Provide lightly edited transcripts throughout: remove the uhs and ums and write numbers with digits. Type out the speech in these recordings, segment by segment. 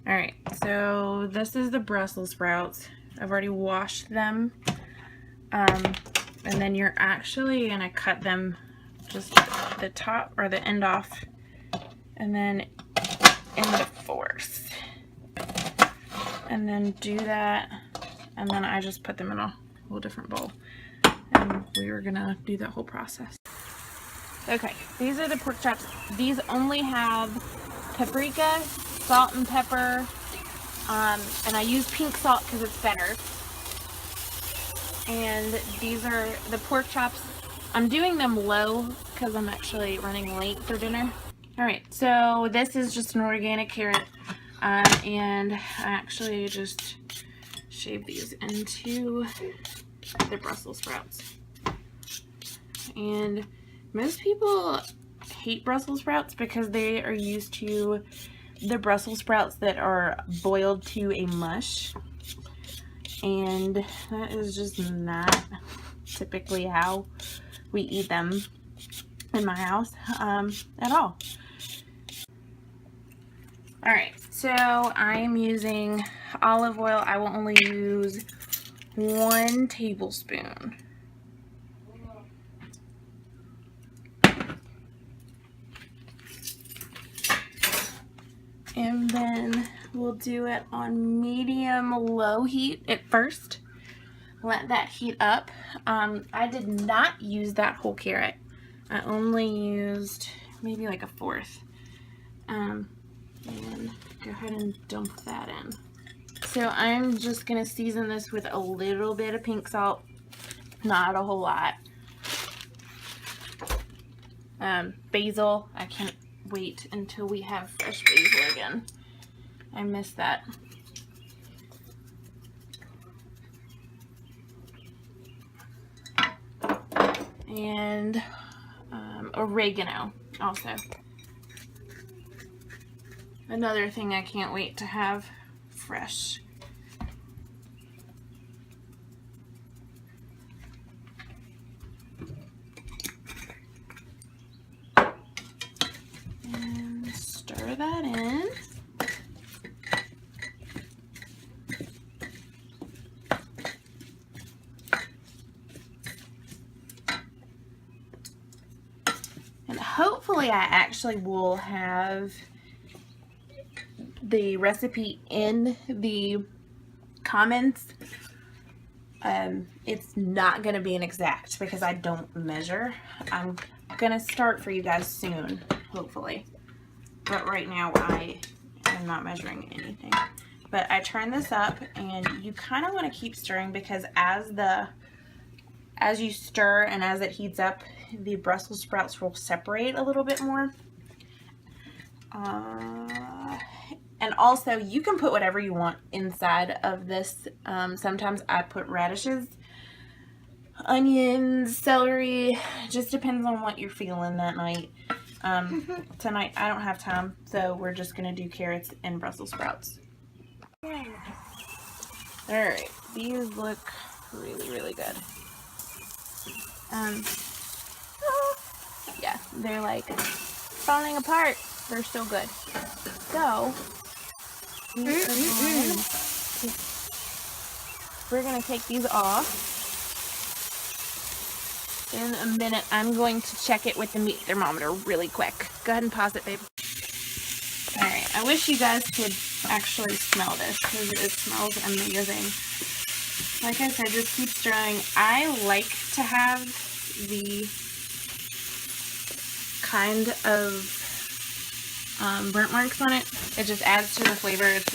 Alright, so this is the Brussels sprouts. I've already washed them. And then you're actually going to cut them just the top or the end off and then into fourths. And then do that, and then I just put them in a whole different bowl. And we were going to do that whole process. Okay, these are the pork chops. These only have paprika, salt and pepper, and I use pink salt because it's better. And these are the pork chops. I'm doing them low because I'm actually running late for dinner. Alright, so this is just an organic carrot, and I actually just shave these into the Brussels sprouts. And most people hate Brussels sprouts because they are used to the Brussels sprouts that are boiled to a mush, and that is just not typically how we eat them in my house at all. Alright, so I'm using olive oil. I will only use 1 tablespoon. And then we'll do it on medium-low heat at first. Let that heat up. I did not use that whole carrot. I only used maybe like a fourth. And go ahead and dump that in. So I'm just going to season this with a little bit of pink salt. Not a whole lot. Basil. I can't wait until we have fresh basil again. I miss that. And oregano also. Another thing I can't wait to have fresh. And stir that in. And hopefully I actually will have the recipe in the comments. It's not going to be an exact because I don't measure. I'm going to start for you guys soon, hopefully. But right now I am not measuring anything. But I turn this up, and you kind of want to keep stirring because as you stir and as it heats up, the Brussels sprouts will separate a little bit more. And also, you can put whatever you want inside of this. Sometimes I put radishes, onions, celery. Just depends on what you're feeling that night. Tonight, I don't have time, so we're just going to do carrots and Brussels sprouts. Alright, these look really, really good. Yeah, they're like falling apart. They're so good. So, we're going to take these off. In a minute, I'm going to check it with the meat thermometer really quick. Go ahead and pause it, babe. Alright, I wish you guys could actually smell this because it smells amazing. Like I said, just keep stirring. I like to have the kind of burnt marks on it. It just adds to the flavor. It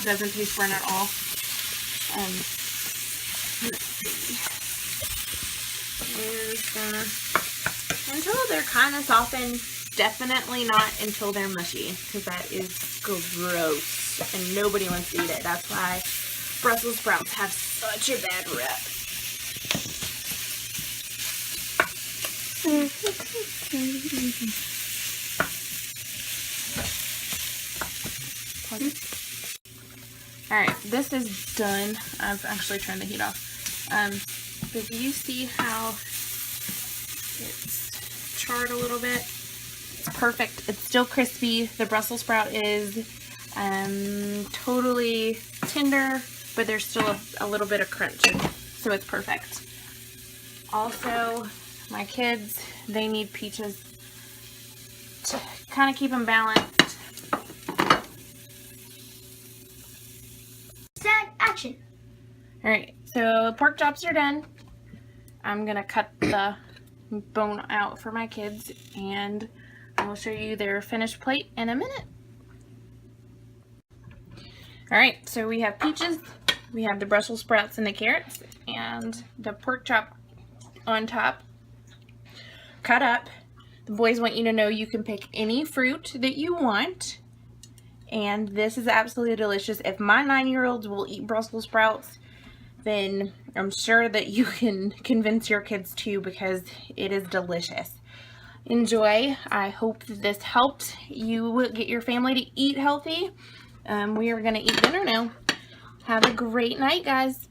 doesn't taste burnt at all. Let's see. Until they're kind of softened, definitely not until they're mushy, because that is gross and nobody wants to eat it. That's why Brussels sprouts have such a bad rep. Alright, this is done. I've actually turned the heat off. But you see how it's charred a little bit? It's perfect. It's still crispy. The Brussels sprout is Totally tender, but there's still a little bit of crunch, so it's perfect. Also, my kids, they need peaches to kind of keep them balanced. Set action. All right, so pork chops are done. I'm gonna cut the bone out for my kids, and I'll show you their finished plate in a minute. All right, so we have peaches, we have the Brussels sprouts and the carrots, and the pork chop on top, cut up. The boys want you to know you can pick any fruit that you want, and this is absolutely delicious. If my 9-year-olds will eat Brussels sprouts, then I'm sure that you can convince your kids too, because it is delicious. Enjoy. I hope that this helped you get your family to eat healthy. We are going to eat dinner now. Have a great night, guys.